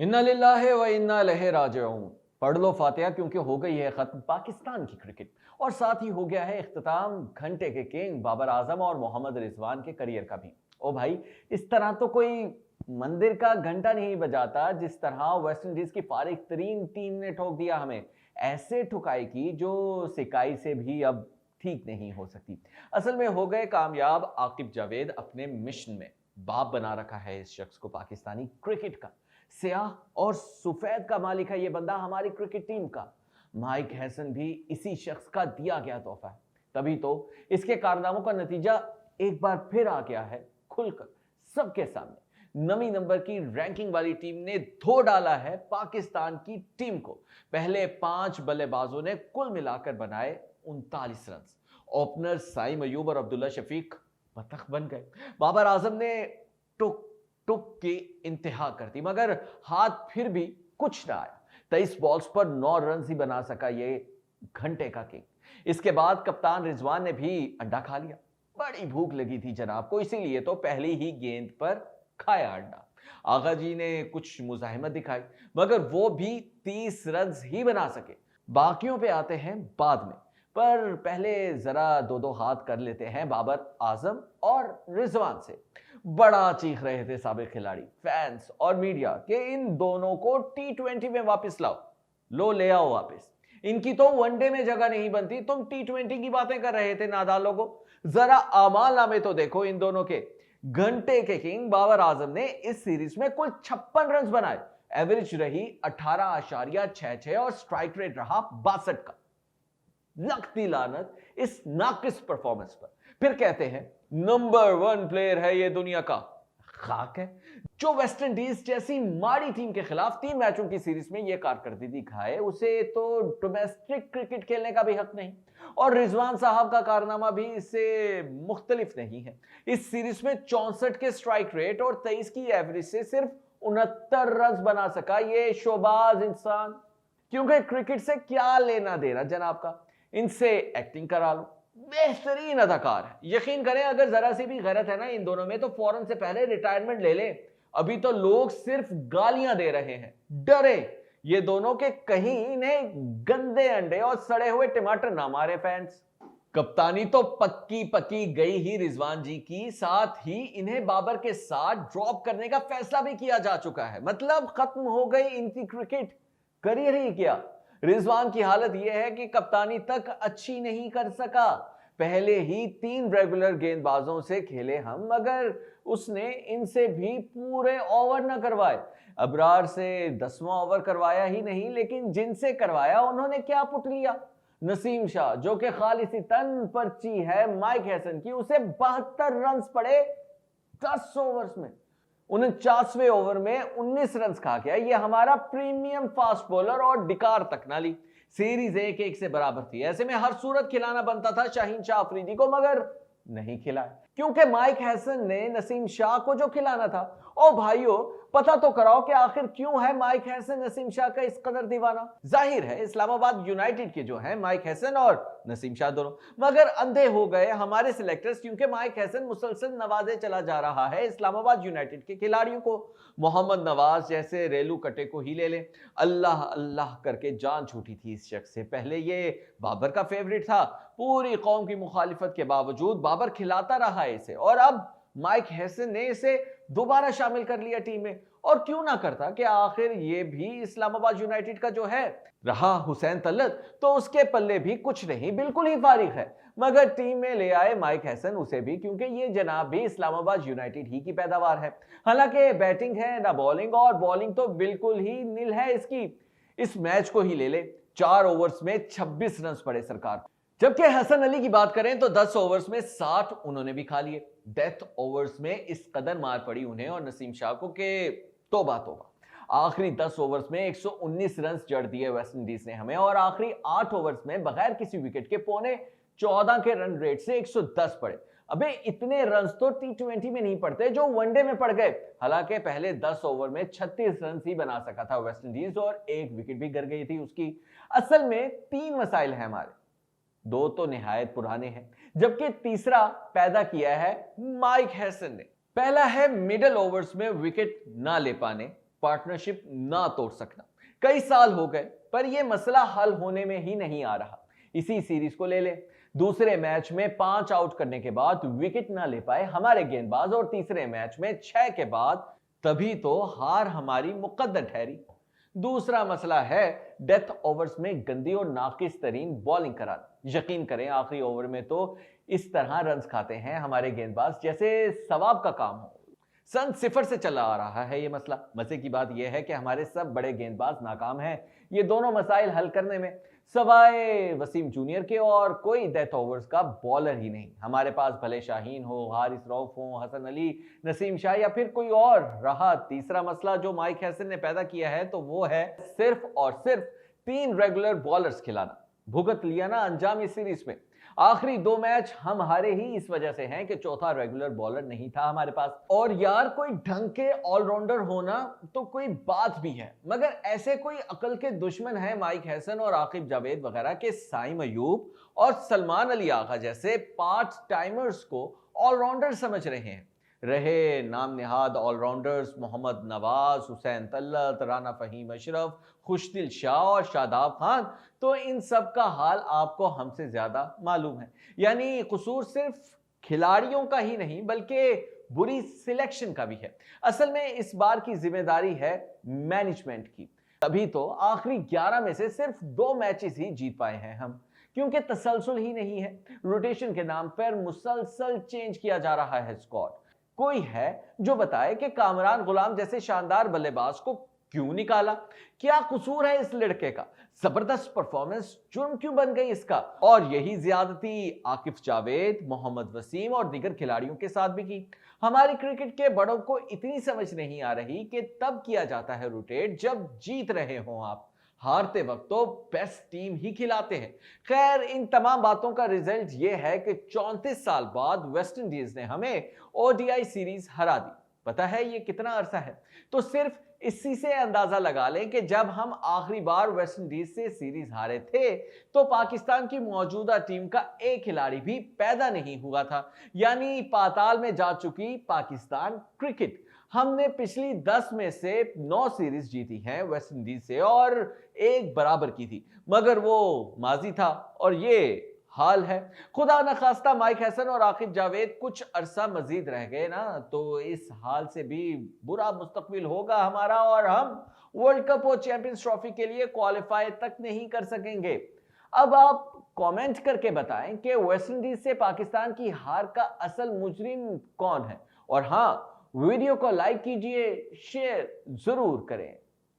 इन्ना लिल्लाहि व इन्ना इलैहि राजिऊन। पढ़ लो फातिहा क्योंकि हो गई है खत्म पाकिस्तान की क्रिकेट और साथ ही हो गया है इख्तिताम घंटे के किंग बाबर आजम और मोहम्मद रिजवान के करियर का भी। ओ भाई, इस तरह तो कोई मंदिर का घंटा नहीं बजाता जिस तरह वेस्ट इंडीज की फारिग तरीन टीम ने ठोक दिया हमें। ऐसे ठुकाई की जो सिकाई से भी अब ठीक नहीं हो सकती। असल में हो गए कामयाब आकिब जावेद अपने मिशन में। बाप बना रखा है इस शख्स को पाकिस्तानी क्रिकेट का। स्याह और सफेद का मालिक है ये बंदा हमारी क्रिकेट टीम का। माइक हैसन भी इसी शख्स का दिया गया तोहफा है। तभी तो इसके कारनामों का नतीजा एक बार फिर आ गया है खुलकर सबके सामने। नवी नंबर की रैंकिंग वाली टीम ने धो डाला है पाकिस्तान की टीम को। पहले 5 बल्लेबाजों ने कुल मिलाकर बनाए 39 रन। ओपनर साइम अयूब और अब्दुल्ला शफीक बतख बन गए। बाबर आजम ने टुक टुक की इंतहा कर दी मगर हाथ फिर भी कुछ ना आया। 23 बॉल्स पर 9 रन ही बना सका ये घंटे का किंग। इसके बाद कप्तान रिजवान ने भी अंडा खा लिया। बड़ी भूख लगी थी जनाब को, इसीलिए तो पहली ही गेंद पर खाया अंडा। आगा जी ने कुछ मुजाहिमत दिखाई मगर वो भी 30 रन ही बना सके। बाकियों पे आते हैं बाद में, पर पहले जरा दो दो हाथ कर लेते हैं बाबर आजम और रिजवान से। बड़ा चीख रहे थे साबिक खिलाड़ी, फैंस और मीडिया के इन दोनों को T20 में वापस लाओ। लो ले आओ वापस। इनकी तो वनडे में जगह नहीं बनती, तुम T20 की बातें कर रहे थे नादालों को। जरा आमाल नामे तो देखो इन दोनों के। घंटे के किंग बाबर आजम ने इस सीरीज में कुल 56 रन बनाए। एवरेज रही 18.66 और स्ट्राइक रेट रहा 62 का। लगती लानत इस नाकिस परफॉर्मेंस पर। फिर कहते हैं नंबर 1 प्लेयर है ये दुनिया का। खाक है जो वेस्ट इंडीज जैसी माड़ी टीम के खिलाफ 3 मैचों की सीरीज में ये कारकर्दगी दिखाए, उसे तो डोमेस्टिक क्रिकेट खेलने का भी हक नहीं। और रिजवान साहब का कारनामा भी इससे मुख्तलिफ नहीं है। इस सीरीज में 64 के स्ट्राइक रेट और 23 की एवरेज से सिर्फ 69 रन बना सका ये शोबाज इंसान। क्योंकि क्रिकेट से क्या लेना देना जनाब का, इनसे एक्टिंग करा लो। बेहतरीन अदाकार है, यकीन करें अगर जरा सी भी गैरत है ना इन दोनों में तो फौरन से पहले रिटायरमेंट ले ले। अभी तो लोग सिर्फ गालियां दे रहे हैं, डरे ये दोनों के कहीं इन्हें गंदे अंडे और सड़े हुए टमाटर ना मारे फैंस। कप्तानी तो पक्की पक्की गई ही रिजवान जी की, साथ ही इन्हें बाबर के साथ ड्रॉप करने का फैसला भी किया जा चुका है। मतलब खत्म हो गई इनकी क्रिकेट करियर ही क्या। रिजवान की हालत यह है कि कप्तानी तक अच्छी नहीं कर सका। पहले ही 3 रेगुलर गेंदबाजों से खेले हम मगर उसने इनसे भी पूरे ओवर न करवाए। अबरार से 10वां ओवर करवाया ही नहीं, लेकिन जिनसे करवाया उन्होंने क्या पुट लिया। नसीम शाह जो कि खालिसी तन पर्ची है माइक हैसन की, उसे 72 रन पड़े 10 ओवर्स में। 49वें ओवर में 19 रन खा गया ये हमारा प्रीमियम फास्ट बॉलर और डिकार तकनाली। सीरीज 1-1 से बराबर थी। ऐसे में हर सूरत खिलाना बनता था शाहीन शाह अफरीदी को, मगर नहीं खिलाया क्योंकि माइक हैसन ने नसीम शाह को जो खिलाना था। ओ भाइयों, पता तो कराओ कि आखिर क्यों है माइक हैसन नसीम शाह का इस कदर दीवाना। जाहिर है इस्लामाबाद यूनाइटेड के जो है माइक हैसन और नसीम शाह दोनों, मगर अंधे हो गए हमारे सिलेक्टर्स क्योंकि माइक हैसन मुसलसल नवाजे चला जा रहा है इस्लामाबाद यूनाइटेड के खिलाड़ियों को। मोहम्मद नवाज जैसे रेलू कटे को ही ले ले। अल्लाह अल्लाह करके जान छूटी थी इस शख्स से। पहले ये बाबर का फेवरेट था, पूरी कौम की मुखालिफत के बावजूद बाबर खिलाता रहा इसे, और अब माइक हैसन ने इसे दोबारा शामिल कर लिया टीम में। और क्यों ना करता कि आखिर ये भी इस्लामाबाद यूनाइटेड का जो है। रहा हुसैन तलत तो उसके पल्ले भी कुछ नहीं, बिल्कुल ही फारिग है, मगर टीम में ले आए माइक हैसन उसे भी, क्योंकि ये जनाब भी इस्लामाबाद यूनाइटेड ही की पैदावार है। हालांकि बैटिंग है ना बॉलिंग, और बॉलिंग तो बिल्कुल ही निल है इसकी। इस मैच को ही ले ले, 4 ओवर्स में 26 रन पड़े सरकार। जबकि हसन अली की बात करें तो 10 ओवर्स में 60 उन्होंने भी खा लिए। डेथ ओवर्स में इस कदर मार पड़ी उन्हें और नसीम शाह को के तोबा तोबा। आखिरी 10 ओवर्स में 119 रन जड़ दिए वेस्ट इंडीज ने हमें, और आखिरी 8 ओवर्स में बगैर किसी विकेट के पौने 14 के रन रेट से 110 पड़े। अबे इतने रन तो T20 में नहीं पड़ते जो वनडे में पड़ गए। हालांकि पहले 10 ओवर में 36 रन ही बना सका था वेस्ट इंडीज और 1 विकेट भी गिर गई थी उसकी। असल में 3 मसाइल हैं हमारे, 2 तो निहायत पुराने हैं, जबकि तीसरा पैदा किया है माइक हैसन ने। पहला है मिडल ओवर्स में विकेट ना ले पाने, पार्टनरशिप ना तोड़ सकना। कई साल हो गए पर यह मसला हल होने में ही नहीं आ रहा। इसी सीरीज को ले ले, दूसरे मैच में 5 आउट करने के बाद विकेट ना ले पाए हमारे गेंदबाज और तीसरे मैच में 6 के बाद तभी तो हार हमारी मुकद्दर ठहरी। दूसरा मसला है डेथ ओवर्स में गंदी और नाकिस तरीन बॉलिंग कराना। यकीन करें आखिरी ओवर में तो इस तरह रन्स खाते हैं हमारे गेंदबाज जैसे सवाब का काम हो। सन 0 से चला आ रहा है ये मसला। मजे की बात यह है कि हमारे सब बड़े गेंदबाज नाकाम हैं ये दोनों मसाइल हल करने में, सवाए वसीम जूनियर के, और कोई डेथ ओवर्स का बॉलर ही नहीं। हमारे पास भले शाहीन हो, हारिस रऊफ हो, हसन अली, नसीम शाह या फिर कोई और। रहा तीसरा मसला जो माइक हैसन ने पैदा किया है तो वो है सिर्फ और सिर्फ 3 रेगुलर बॉलर्स खिलाना। भुगत लिया ना अंजाम इस सीरीज में। आखिरी 2 मैच हम हारे ही इस वजह से हैं कि चौथा रेगुलर बॉलर नहीं था हमारे पास। और यार कोई ढंग के ऑलराउंडर होना तो कोई बात भी है, मगर ऐसे कोई अकल के दुश्मन है माइक हैसन और आकिब जावेद वगैरह के साइम अयूब और सलमान अली आगा जैसे पार्ट टाइमर्स को ऑलराउंडर समझ रहे हैं। रहे नाम निहाद ऑलराउंडर्स मोहम्मद नवाज, हुसैन तल्लत, राना फहीम अशरफ, खुशदिल शाह और शादाब खान, तो इन सब का हाल आपको हमसे ज्यादा मालूम है। यानी कसूर सिर्फ खिलाड़ियों का ही नहीं बल्कि बुरी सिलेक्शन का भी है। असल में इस बार की जिम्मेदारी है मैनेजमेंट की। तभी तो आखिरी 11 में से सिर्फ 2 मैचेस ही जीत पाए हैं हम, क्योंकि तसलसल ही नहीं है। रोटेशन के नाम पर मुसलसल चेंज किया जा रहा है स्क्वाड। कोई है जो बताए कि कामरान गुलाम जैसे शानदार बल्लेबाज को क्यों निकाला? क्या कसूर है इस लड़के का? जबरदस्त परफॉर्मेंस जुर्म क्यों बन गई इसका? और यही ज्यादती आकिफ जावेद, मोहम्मद वसीम और दीगर खिलाड़ियों के साथ भी की। हमारी क्रिकेट के बड़ों को इतनी समझ नहीं आ रही कि तब किया जाता है रोटेट जब जीत रहे हों आप। हारते वक्त तो बेस्ट टीम ही खिलाते हैं। खैर इन तमाम बातों का रिजल्ट यह है कि 34 साल बाद वेस्ट इंडीज ने हमें ओडीआई सीरीज हरा दी। पता है ये कितना अरसा है? तो सिर्फ इसी से अंदाजा लगा लें कि जब हम आखिरी बार वेस्ट इंडीज से सीरीज हारे थे तो पाकिस्तान की मौजूदा टीम का एक खिलाड़ी भी पैदा नहीं हुआ था। यानी पाताल में जा चुकी पाकिस्तान क्रिकेट। हमने पिछली 10 में से 9 सीरीज जीती हैं वेस्ट इंडीज से और 1 बराबर की थी, मगर वो माजी था और ये हाल है। खुदा न खास्ता माइक हैसन और आकिब जावेद कुछ अरसा मजीद रह गए ना तो इस हाल से भी बुरा मुस्तकबिल होगा हमारा और हम वर्ल्ड कप और चैंपियंस ट्रॉफी के लिए क्वालिफाई तक नहीं कर सकेंगे। अब आप कमेंट करके बताएं कि वेस्ट इंडीज से पाकिस्तान की हार का असल मुजरिम कौन है। और हाँ, वीडियो को लाइक कीजिए, शेयर जरूर करें।